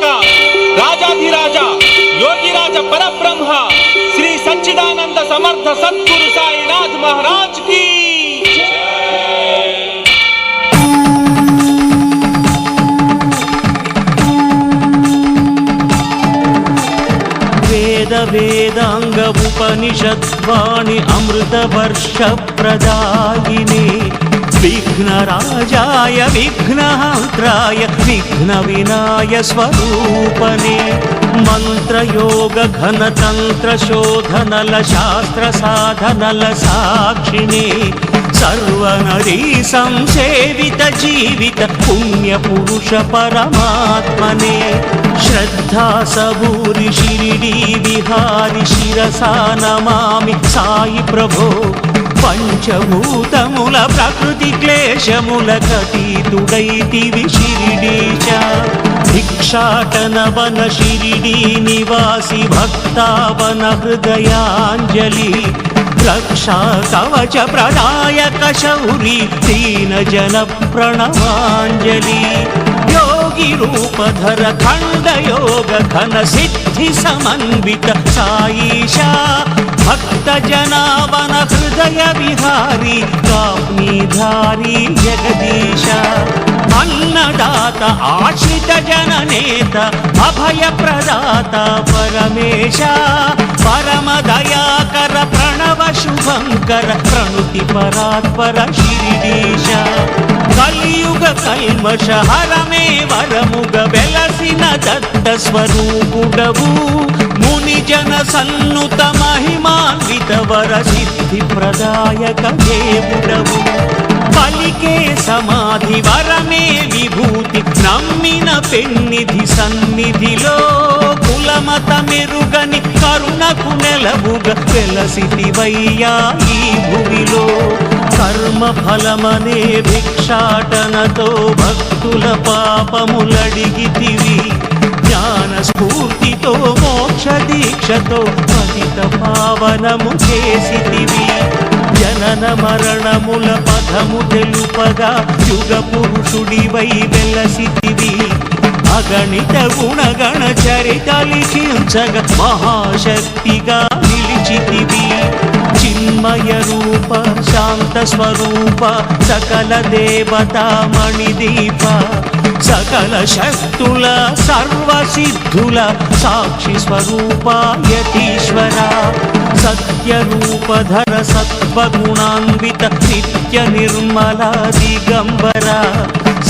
लोकनायक राजाधिराज योगिराज परब्रह्म श्री सच्चिदानंद समर्थ सद्गुरु साईनाथ महाराज की वेद वेदांग उपनिषद्वाणी अमृत वर्ष प्रदायिने विघ्नराजाय विघ्नहन्त्राय विघ्नविनाय स्वरूपने मंत्रयोग घनतंत्र शोधनल शास्त्र साधनल साक्षिणे सर्वनरी संसेवित जीवित पुण्य पुरुष परमात्मने श्रद्धा सबूरि शिरिडी विहारि शिरसा नमामि साई प्रभो पंचभूतमुल प्रकृति क्लेशमुल कतीतुडैतिवि शिरिडीश भिक्षाटन वन शिरिडी निवासी भक्तावन हृदयाञ्जलि रक्षा कवच प्रदायक शौरी दीन जन प्रणवाञ्जलि योगी रूपधर खंड योग घन सिद्धि समन्वित साईशा भक्त जनावन हृदय विहारी काम्यधारी जगदीश अन्नदाता आश्रित जननेता अभय प्रदाता परमेश परम दयाकर प्रणव शुभंकर प्रणुति परात्पर शिरिडीश कलियुग कल्मष हरमे वरमुग वेलसिन दत्त स्वरूपुडवु मुनि जन सन्नुत महिमान्वित वर सिद्धि प्रदायक देवुडवु पलिके समाधि वरमे विभूति नम्मिन पेन्निधि सन्निधिलो कुलमत मेरुगनि करुणकु नेलबुग वेलसितिवయ్యా ఈ భూమిలో కర్మ ఫలమనే భిక్షాటనతో భక్తుల పాపములడిగితివి జ్ఞాన స్ఫూర్తితో మోక్ష దీక్షతో పతిత పావనము చేసితివి జనన మరణముల పదము తెలుపగా యుగ పురుషుడివై వెలసితివి అగణిత గుణగణ చరిత లిఖించగ మహాశక్తిగా నిలిచితివి చిన్మయ రూప శాంత స్వరూప సకల దేవతా మణిదీప సకల శక్తుల సర్వ సిద్ధుల సాక్షి స్వరూప యతీశ్వర సత్య రూపధర సత్వగుణాన్విత నిత్య నిర్మల దిగంబర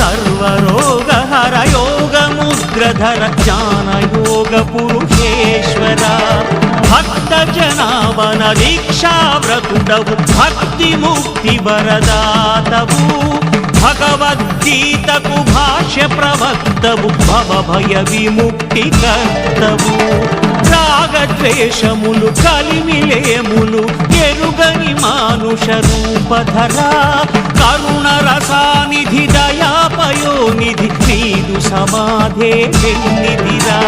सर्वरोगहर योगमुद्रधर ज्ञानयोग पुरुषेश्वर भक्त जनावन दीक्षाव्रतुडवु भक्ति मुक्ति वरदातवु भगवद्गीतकु भाष्य प्रवक्तवु भव भय विमुक्ति कर्तवु रागद्वेषमुलु కలిమిలేములు ఎరుగని మానుష రూపధర కరుణ రసానిధి దయాపయోనిధి నీదు సమాధే వెన్నిధిరా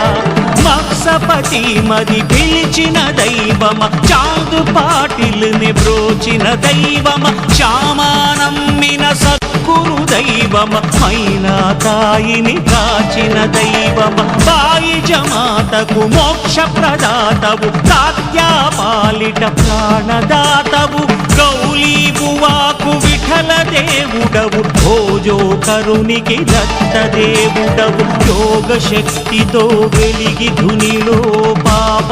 మత్సపతి మది పిలిచిన దైవమ చాందు పాటిల్ని బ్రోచిన దైవమ శ్యామానమ్మిన సద్గురు దైవమ మైనా తాయిని కాచిన దైవమ బాయి జమాతకు మోక్ష ప్రదాతవు తాత్యా పాలిట ప్రాణదాతవు గౌలీ బువాకు విఠల దేవుడవు భోజో కరునికి దత్త దేవుడవు యోగ శక్తితో వెలిగి ధునిలో పాప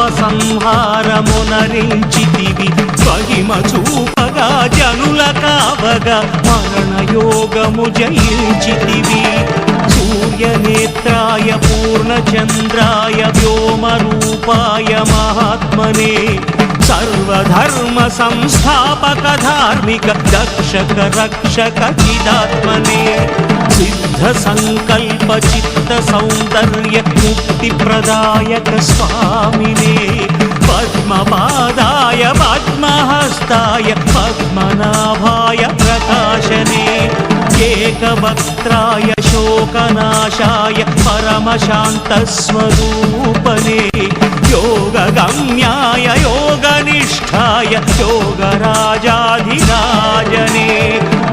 సంహారమునరించితివి మహిమ చూపగా జనుల కావగా మరణ యోగము జయించితివి सूर्यनेत्राय पूर्णचन्द्राय व्योमरूपाय महात्मने सर्वधर्म संस्थापक धार्मिक दक्षक रक्षक चिदात्मने सिद्ध संकल्प चित्त सौंदर्य मुक्ति प्रदायक स्वामिने पद्मपादाय पद्महस्ताय पद्मनाभाय प्रकाशने एकवक्त्राय शोकनाशाय परमशान्तस्वरूपने योगगम्याय योगनिष्ठाय योगराजाधिराजने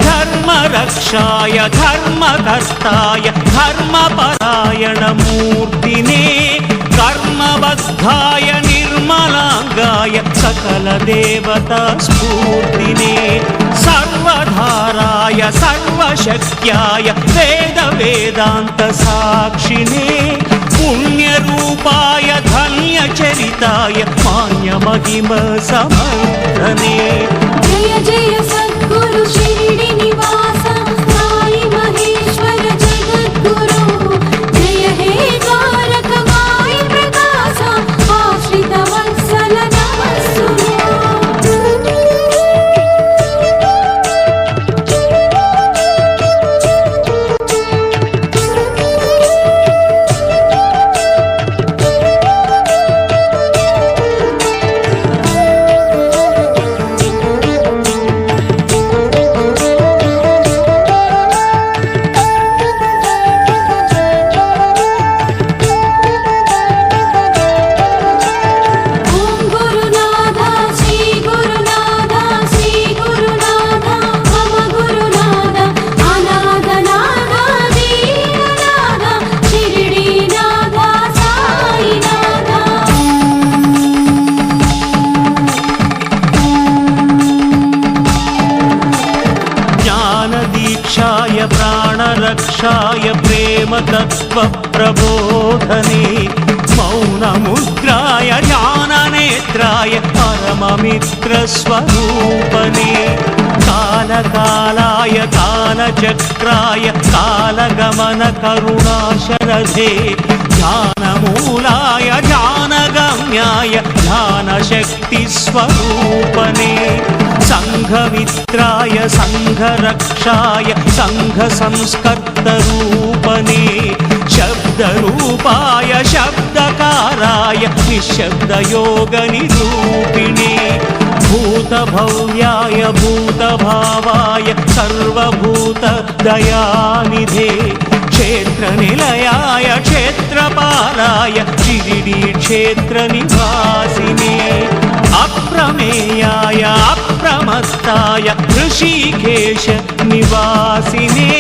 धर्मरक्षाय धर्मकर्ताय धर्मपरायणमूर्तिने शुद्धाय निर्मलांगाय सकलदेवता स्फूर्तिने सर्वधाराय सर्वशक्त्याय वेद वेदांत साक्षिणे पुण्यरूपाय धन्यचरिताय मान्यमहिम समर्धने जय जय सद्गुरु शिरडी निवास साई महेश्वर जगद्गुरु जय हे द्वारक माई प्रकाश आश्रित वत्सल प्राणरक्षाय प्रेम तत्व प्रबोधने मौनमुद्राय ज्ञाननेत्राय परममित्रस्वरूपने कालकालाय कालचक्राय कालगमन करुणाशरधे ज्ञानमूलाय ज्ञानगम्याय ज्ञानशक्तिस्वरूपने संघमित्राय संघरक्षाय संघसंस्कर्तरूपने शब्दरूपाय शब्दकाराय निःशब्दयोगनिरूपिणे भूतभव्याय भूतभावाय सर्वभूतदयानिधे क्षेत्रनिलयाय क्षेत्रपालाय शिरिडी क्षेत्रनिवासिने अप्रमेयाय अप्रमत्ताय ऋषिकेश निवासिने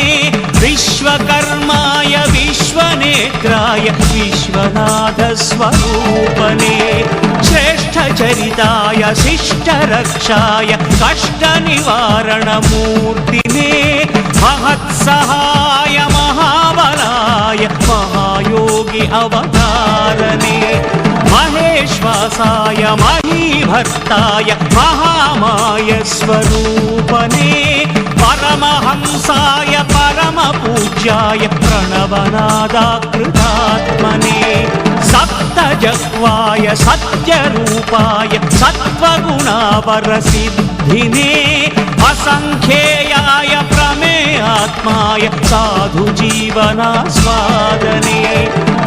विश्वकर्माय विश्वनेत्राय विश्वनाथ स्वरूपने श्रेष्ठचरिताय शिष्टरक्षाय कष्टनिवारणमूर्तिने महत्सहाय महाबलाय महायोगी अवतारने महेश्वासाय महीभर्ताय महामाय स्वरूपने परमहंसाय परमपूज्याय प्रणवनादाकृतात्मने सप्तजह्वाय सत्यरूपाय सत्त्वगुणावरसिद्धिने असंख्येयाय प्रमेयात्माय साधुजीवनास्वादने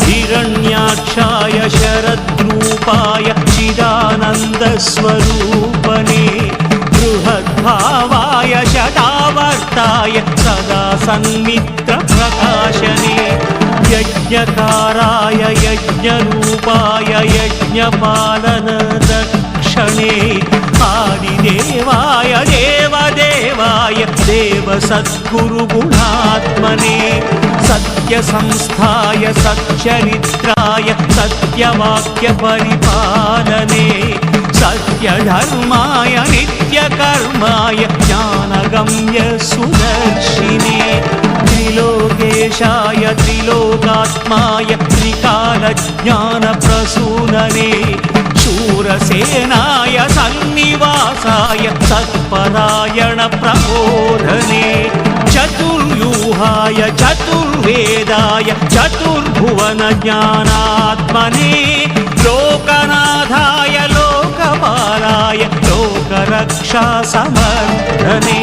हिरण्याक्षाय शरद्रूपाय चिदानन्दस्वरूपने बृहद्भावाय शतावर्ताय सदा सन्मित्रप्रकाशने यज्ञकाराय यज्ञरूपाय यज्ञपालनदक्षणे आदिदेवाय देवदेवाय देवसद्गुरुगुणात्मने सत्यसंस्थाय सच्चरित्राय सत्यवाक्यपरिपालने सत्यधर्माय नित्यकर्माय ज्ञानगम्य सुदर्शिने त्रिलोकेशाय त्रिलोकात्माय त्रिकालज्ञानप्रसूनने शूरसेनाय सन्निवासाय सत्परायणप्रबोधने चतुर्व्यूहाय चतुर्वेदाय चतुर्भुवनज्ञानात्मने लोकनाथाय लोकपालाय लोकरक्षासमर्थने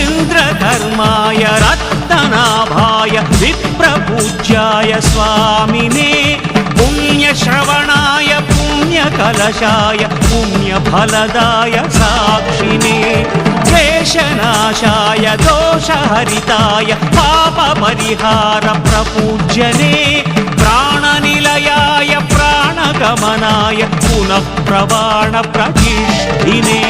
इन्द्रधर्माय रत्ननाभाय विप्रपूज्याय स्वामिने पुण्यश्रवणाय पुण्यकलशाय पुण्यफलदाय साक्षिणे क्लेशनाशाय दोषहरिताय पापपरिहारप्रपूज्यने प्राणनिलयाय प्राणगमनाय पुनः प्रवाणप्रतिष्ठिने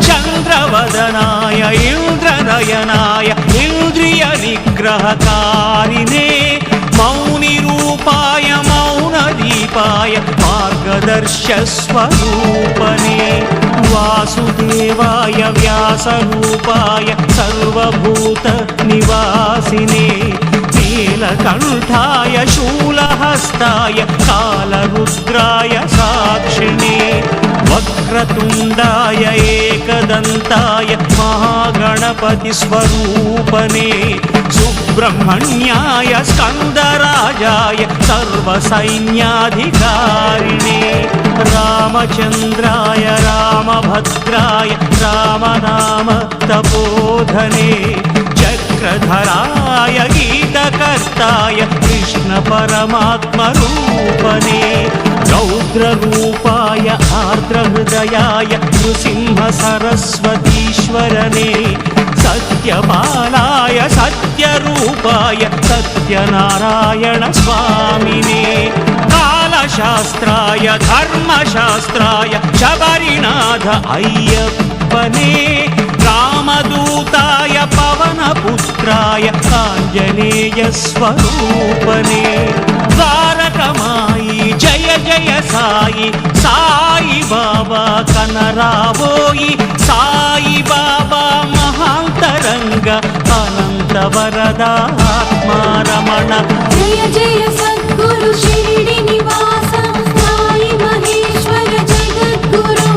चन्द्रवदनाय इन्द्रनयनाय इन्द्रियनिग्रहकारिणे मौनिरूपाय मौनदीपाय मार्ग मार्गदर्शस्वरूपने वासुदेवाय व्यासरूपाय सर्वभूतनिवासिने नीलकण्ठाय शूलहस्ताय कालरुद्राय साक्षिणे वक्रतुण्डाय एकदन्ताय महागणपतिस्वरूपने सुब्रह्मण्याय स्कन्दराजाय सर्वसैन्याधिकारिणे रामचन्द्राय रामभद्राय रामनाम तपोधने चक्रधराय गीतकर्ताय कृष्णपरमात्मरूपने रौद्ररूपाय आर्द्रहृदयाय नृसिंहसरस्वतीश्वरने सत्यपालाय सत्यरूपाय सत्यनारायण स्वामिने कालशास्त्राय धर्मशास्त्राय शबरीनाथ अय्यप्पने रामदूताय पवनपुत्राय आञ्जनेयस्वरूपने द्वारकमायि जय जय साई साई बाबा कनरावोयि साई बाबा महान्तरंग अनन्तवरदात्मा रमण जय जय सद्गुरु शिरडी निवास साई महेश्वर जगद्गुरु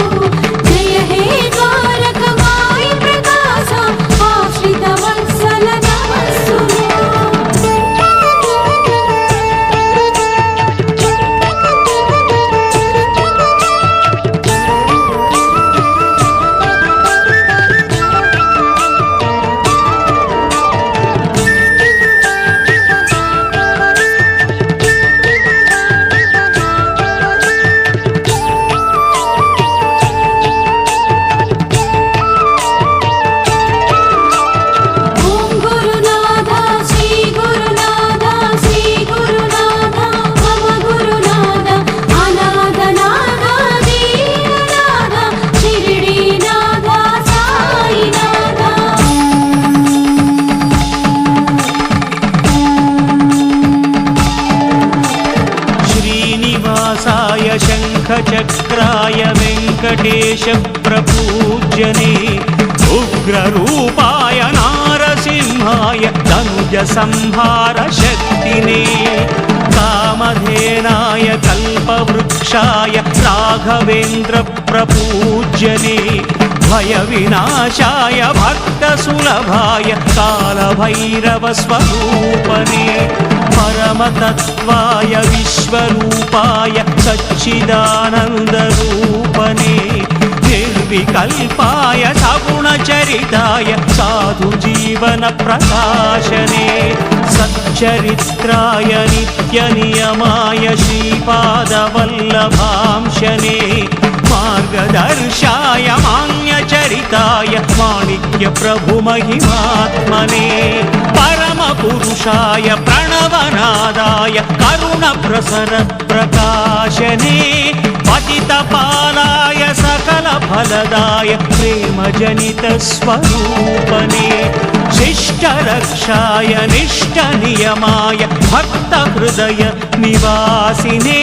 जय हे द्वारकमाई प्रकाश आश्रित वत्सल नमस्सुनु शङ्खचक्राय वेङ्कटेश प्रपूज्यने उग्ररूपाय नारसिंहाय धनुजसंहार शक्तिने कामधेनाय कल्पवृक्षाय राघवेन्द्र प्रपूज्यने भयविनाशाय भक्तसुलभाय कालभैरवस्वरूपने परमतत्त्वाय विश्वरूपाय सच्चिदानन्दरूपने निर्विकल्पाय सगुणचरिताय साधुजीवनप्रकाशने सच्चरित्राय नित्यनियमाय श्रीपादवल्लभांशने मार्गदर्शाय मान्यचरिताय माणिक्यप्रभुमहिमात्मने परमपुरुषाय प्रणवनादाय करुणप्रसर प्रकाशने पतितपालाय सकलफलदाय प्रेमजनितस्वरूपने शिष्टरक्षाय निष्ठनियमाय भक्तहृदय निवासिने